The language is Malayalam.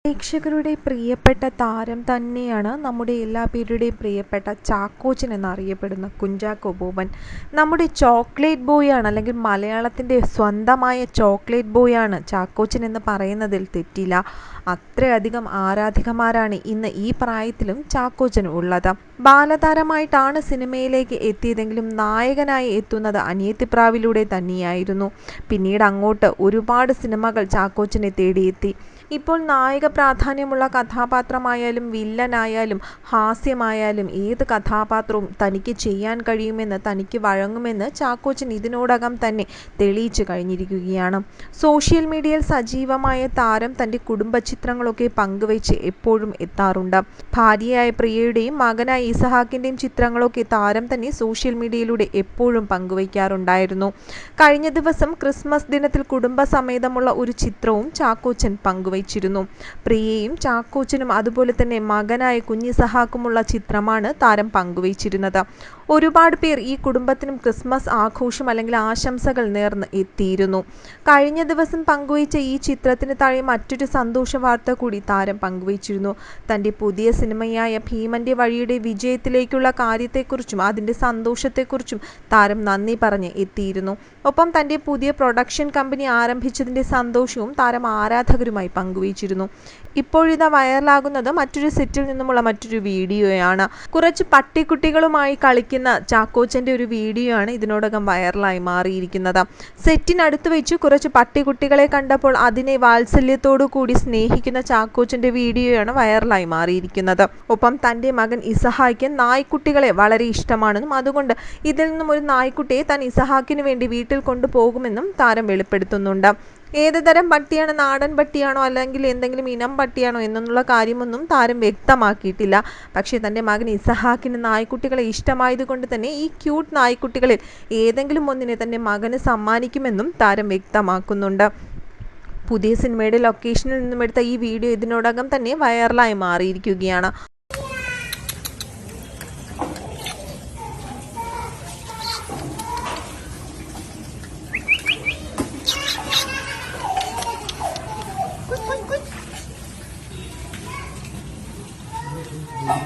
പ്രേക്ഷകരുടെ പ്രിയപ്പെട്ട താരം തന്നെയാണ് നമ്മുടെ എല്ലാ പേരുടെയും പ്രിയപ്പെട്ട ചാക്കോച്ചൻ എന്നറിയപ്പെടുന്ന കുഞ്ചാക്കോ ബോബൻ. നമ്മുടെ ചോക്ലേറ്റ് ബോയാണ്, അല്ലെങ്കിൽ മലയാളത്തിൻ്റെ സ്വന്തമായ ചോക്ലേറ്റ് ബോയാണ് ചാക്കോച്ചൻ എന്ന് പറയുന്നതിൽ തെറ്റില്ല. അത്രയധികം ആരാധികമാരാണ് ഇന്ന് ഈ പ്രായത്തിലും ചാക്കോച്ചൻ ഉള്ളത്. ബാലതാരമായിട്ടാണ് സിനിമയിലേക്ക് എത്തിയതെങ്കിലും നായകനായി എത്തുന്നത് അനിയത്തിപ്രാവിലൂടെ തന്നെയായിരുന്നു. പിന്നീട് അങ്ങോട്ട് ഒരുപാട് സിനിമകൾ ചാക്കോച്ചനെ തേടിയെത്തി. ഇപ്പോൾ നായക പ്രാധാന്യമുള്ള കഥാപാത്രമായാലും വില്ലനായാലും ഹാസ്യമായാലും ഏത് കഥാപാത്രവും തനിക്ക് ചെയ്യാൻ കഴിയുമെന്ന്, തനിക്ക് വഴങ്ങുമെന്ന് ചാക്കോച്ചൻ ഇതിനോടകം തന്നെ തെളിയിച്ചു കഴിഞ്ഞിരിക്കുകയാണ്. സോഷ്യൽ മീഡിയയിൽ സജീവമായ താരം തൻ്റെ കുടുംബചിത്രങ്ങളൊക്കെ പങ്കുവച്ച് എപ്പോഴും എത്താറുണ്ട്. ഭാര്യയായ പ്രിയയുടെയും മകനായ ഇസഹാക്കിൻ്റെയും ചിത്രങ്ങളൊക്കെ താരം തന്നെ സോഷ്യൽ മീഡിയയിലൂടെ എപ്പോഴും പങ്കുവയ്ക്കാറുണ്ടായിരുന്നു. കഴിഞ്ഞ ദിവസം ക്രിസ്മസ് ദിനത്തിൽ കുടുംബസമേതമുള്ള ഒരു ചിത്രവും ചാക്കോച്ചൻ പങ്കുവച്ചിരുന്നു. പ്രിയയും ചാക്കോച്ചനും അതുപോലെ തന്നെ മകനായ കുഞ്ഞിസഹാക്കുമുള്ള ചിത്രമാണ് താരം പങ്കുവച്ചിരുന്നത്. ഒരുപാട് പേർ ഈ കുടുംബത്തിനും ക്രിസ്മസ് ആഘോഷം അല്ലെങ്കിൽ ആശംസകൾ നേർന്ന് എത്തിയിരുന്നു. കഴിഞ്ഞ ദിവസം പങ്കുവച്ച ഈ ചിത്രത്തിന് താഴെ മറ്റൊരു സന്തോഷ വാർത്ത കൂടി താരം പങ്കുവച്ചിരുന്നു. തൻ്റെ പുതിയ സിനിമയായ ഭീമന്റെ വഴിയുടെ വിജയത്തിലേക്കുള്ള കാര്യത്തെക്കുറിച്ചും അതിൻ്റെ സന്തോഷത്തെക്കുറിച്ചും താരം നന്ദി പറഞ്ഞ് എത്തിയിരുന്നു. ഒപ്പം തൻ്റെ പുതിയ പ്രൊഡക്ഷൻ കമ്പനി ആരംഭിച്ചതിൻ്റെ സന്തോഷവും താരം ആരാധകരുമായി പങ്കുവച്ചിരുന്നു. ഇപ്പോഴിതാ വൈറലാകുന്നത് മറ്റൊരു സെറ്റിൽ നിന്നുമുള്ള മറ്റൊരു വീഡിയോയാണ്. കുറച്ച് പട്ടിക്കുട്ടികളുമായി കളിക്കുന്ന ചാക്കോച്ചൻ്റെ ഒരു വീഡിയോ ആണ് ഇതിനോടകം വൈറലായി മാറിയിരിക്കുന്നത്. സെറ്റിനടുത്ത് വെച്ച് കുറച്ച് പട്ടിക്കുട്ടികളെ കണ്ടപ്പോൾ അതിനെ വാത്സല്യത്തോടു കൂടി സ്നേഹിക്കുന്ന ചാക്കോച്ചൻ്റെ വീഡിയോയാണ് വൈറലായി മാറിയിരിക്കുന്നത്. ഒപ്പം തൻ്റെ മകൻ ഇസഹാക്ക് നായ്ക്കുട്ടികളെ വളരെ ഇഷ്ടമാണെന്നും അതുകൊണ്ട് ഇതിൽ നിന്നും ഒരു നായ്ക്കുട്ടിയെ താൻ ഇസഹാക്കിന് വേണ്ടി വീട്ടിൽ കൊണ്ടുപോകുമെന്നും താരം വെളിപ്പെടുത്തുന്നുണ്ട്. ഏത് തരം പട്ടിയാണ്, നാടൻ പട്ടിയാണോ അല്ലെങ്കിൽ എന്തെങ്കിലും ഇനം പട്ടിയാണോ എന്നുള്ള കാര്യമൊന്നും താരം വ്യക്തമാക്കിയിട്ടില്ല. പക്ഷേ തൻ്റെ മകൻ ഇസഹാക്കിന് നായ്ക്കുട്ടികളെ ഇഷ്ടമായതുകൊണ്ട് തന്നെ ഈ ക്യൂട്ട് നായ്ക്കുട്ടികളിൽ ഏതെങ്കിലും ഒന്നിനെ തൻ്റെ മകന് സമ്മാനിക്കുമെന്നും താരം വ്യക്തമാക്കുന്നുണ്ട്. പുതിയ സിനിമയുടെ ലൊക്കേഷനിൽ നിന്നും എടുത്ത ഈ വീഡിയോ ഇതിനോടകം തന്നെ വൈറലായി മാറിയിരിക്കുകയാണ്.